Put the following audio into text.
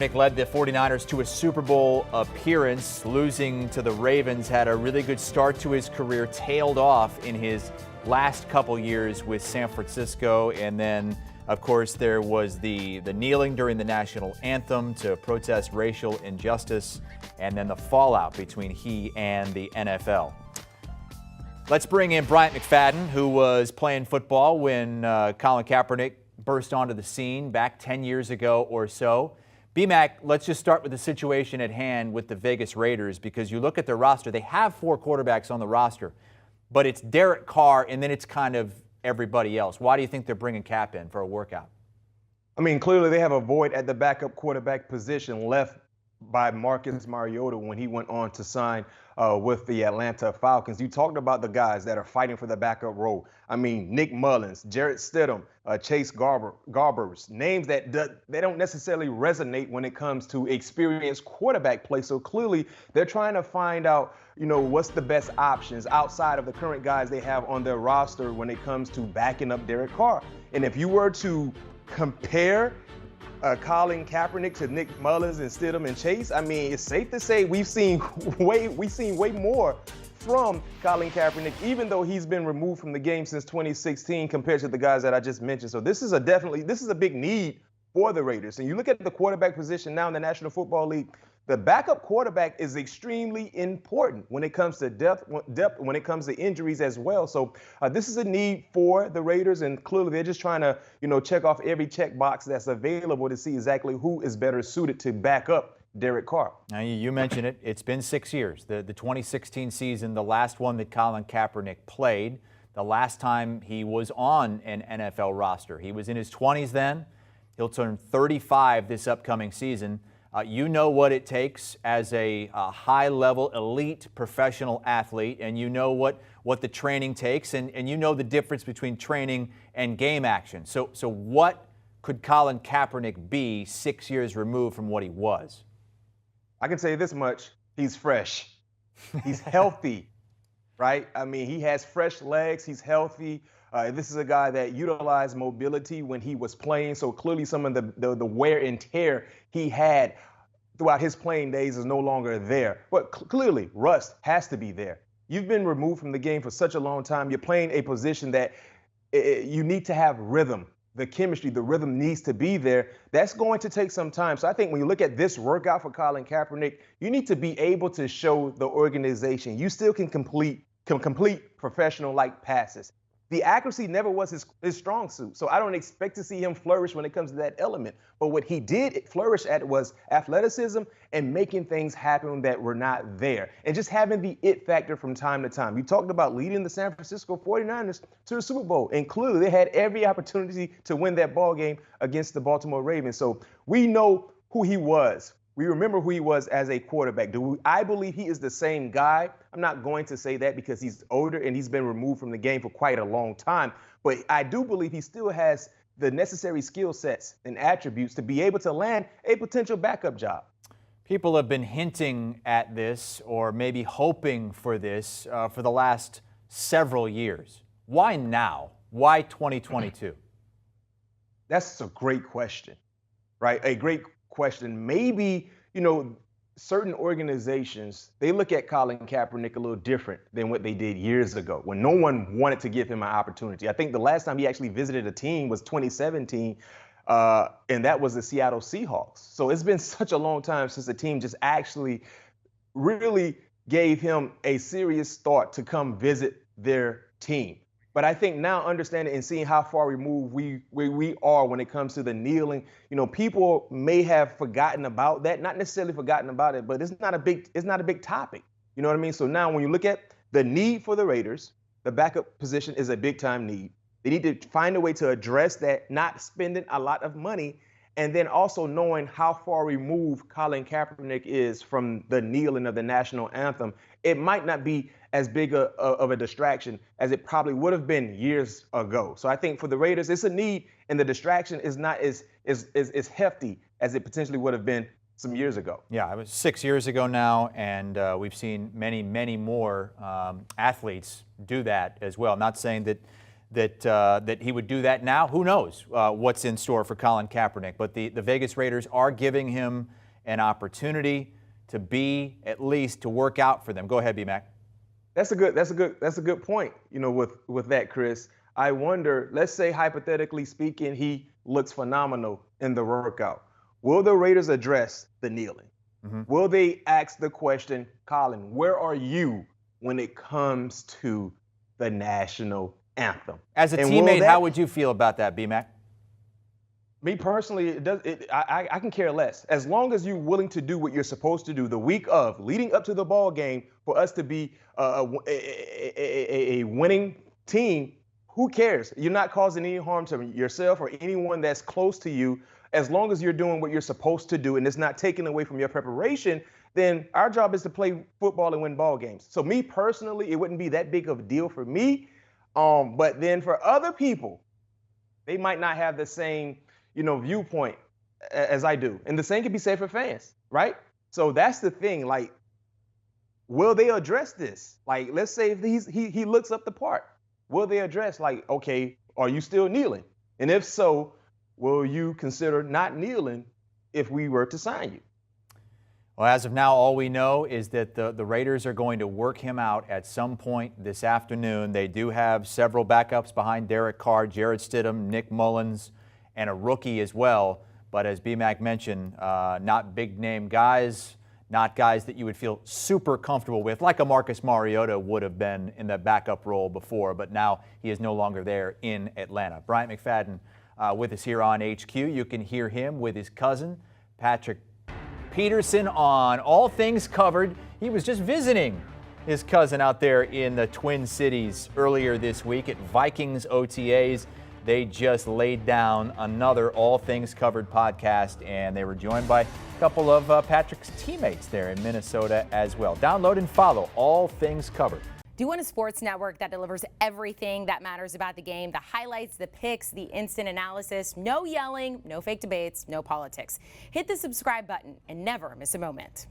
Kaepernick led the 49ers to a Super Bowl appearance. Losing to the Ravens, had a really good start to his career, tailed off in his last couple years with San Francisco. And then, of course, there was the kneeling during the national anthem to protest racial injustice, and then the fallout between he and the NFL. Let's bring in Bryant McFadden, who was playing football when Colin Kaepernick burst onto the scene back 10 years ago or so. BMAC, let's just start with the situation at hand with the Vegas Raiders, because you look at their roster, they have 4 quarterbacks on the roster, but it's Derek Carr and then it's kind of everybody else. Why do you think they're bringing Cap in for a workout? I mean, clearly they have a void at the backup quarterback position left by Marcus Mariota when he went on to sign with the Atlanta Falcons. You talked about the guys that are fighting for the backup role. I mean, Nick Mullins, Jarrett Stidham, Chase Garbers, names that they don't necessarily resonate when it comes to experienced quarterback play. So clearly they're trying to find out, what's the best options outside of the current guys they have on their roster when it comes to backing up Derek Carr. And if you were to compare Colin Kaepernick to Nick Mullins and Stidham and Chase, I mean, it's safe to say we've seen way more from Colin Kaepernick, even though he's been removed from the game since 2016 compared to the guys that I just mentioned. So this is a big need for the Raiders. And you look at the quarterback position now in the National Football League, the backup quarterback is extremely important when it comes to depth, when it comes to injuries as well. So this is a need for the Raiders, and clearly they're just trying to, check off every checkbox that's available to see exactly who is better suited to back up Derek Carr. Now, you mentioned it. It's been 6 years. The 2016 season, the last one that Colin Kaepernick played, the last time he was on an NFL roster. He was in his 20s then. He'll turn 35 this upcoming season. You know what it takes as a high-level, elite professional athlete, and you know what the training takes, and you know the difference between training and game action. So what could Colin Kaepernick be 6 years removed from what he was? I can say this much. He's fresh. He's healthy, right? I mean, he has fresh legs. He's healthy. This is a guy that utilized mobility when he was playing. So clearly some of the wear and tear he had throughout his playing days is no longer there. But clearly rust has to be there. You've been removed from the game for such a long time. You're playing a position that you need to have rhythm. The chemistry, the rhythm needs to be there. That's going to take some time. So I think when you look at this workout for Colin Kaepernick, you need to be able to show the organization you still can complete professional-like passes. The accuracy never was his strong suit, so I don't expect to see him flourish when it comes to that element. But what he did flourish at was athleticism and making things happen that were not there, and just having the it factor from time to time. You talked about leading the San Francisco 49ers to the Super Bowl, and clearly they had every opportunity to win that ball game against the Baltimore Ravens. So we know who he was. We remember who he was as a quarterback. I believe he is the same guy? I'm not going to say that because he's older and he's been removed from the game for quite a long time. But I do believe he still has the necessary skill sets and attributes to be able to land a potential backup job. People have been hinting at this, or maybe hoping for this, for the last several years. Why now? Why 2022? That's a great question, right? A great question. Maybe, certain organizations, they look at Colin Kaepernick a little different than what they did years ago when no one wanted to give him an opportunity. I think the last time he actually visited a team was 2017, and that was the Seattle Seahawks. So it's been such a long time since the team just actually really gave him a serious thought to come visit their team. But I think now understanding and seeing how far removed we are when it comes to the kneeling, people may have forgotten about that, not necessarily forgotten about it, but it's not a big topic. You know what I mean? So now when you look at the need for the Raiders, the backup position is a big time need. They need to find a way to address that, not spending a lot of money, and then also knowing how far removed Colin Kaepernick is from the kneeling of the national anthem. It might not be as big of a distraction as it probably would have been years ago. So I think for the Raiders, it's a need, and the distraction is not as hefty as it potentially would have been some years ago. Yeah, it was 6 years ago now, and we've seen many more athletes do that as well. Not saying that that he would do that now. Who knows what's in store for Colin Kaepernick? But the Vegas Raiders are giving him an opportunity to at least to work out for them. Go ahead, B-Mac. That's a good point. With that, Chris, I wonder. Let's say hypothetically speaking, he looks phenomenal in the workout. Will the Raiders address the kneeling? Mm-hmm. Will they ask the question, Colin, where are you when it comes to the national anthem? As a teammate, how would you feel about that, B-Mac? Me personally, I can care less. As long as you're willing to do what you're supposed to do the week of, leading up to the ball game, for us to be a winning team, who cares? You're not causing any harm to yourself or anyone that's close to you. As long as you're doing what you're supposed to do and it's not taken away from your preparation, then our job is to play football and win ball games. So me personally, it wouldn't be that big of a deal for me. But then for other people, they might not have the same viewpoint as I do. And the same can be said for fans, right? So that's the thing. Like, will they address this? Like, let's say if he looks up the part, will they address, like, okay, are you still kneeling? And if so, will you consider not kneeling if we were to sign you? Well, as of now, all we know is that the Raiders are going to work him out at some point this afternoon. They do have several backups behind Derek Carr, Jarrett Stidham, Nick Mullins, and a rookie as well. But as B-Mac mentioned, not big-name guys, not guys that you would feel super comfortable with, like a Marcus Mariota would have been in the backup role before, but now he is no longer there in Atlanta. Bryant McFadden with us here on HQ. You can hear him with his cousin, Patrick Peterson, on All Things Covered. He was just visiting his cousin out there in the Twin Cities earlier this week at Vikings OTAs. They just laid down another All Things Covered podcast, and they were joined by a couple of Patrick's teammates there in Minnesota as well. Download and follow All Things Covered. Do you want a sports network that delivers everything that matters about the game? The highlights, the picks, the instant analysis, no yelling, no fake debates, no politics. Hit the subscribe button and never miss a moment.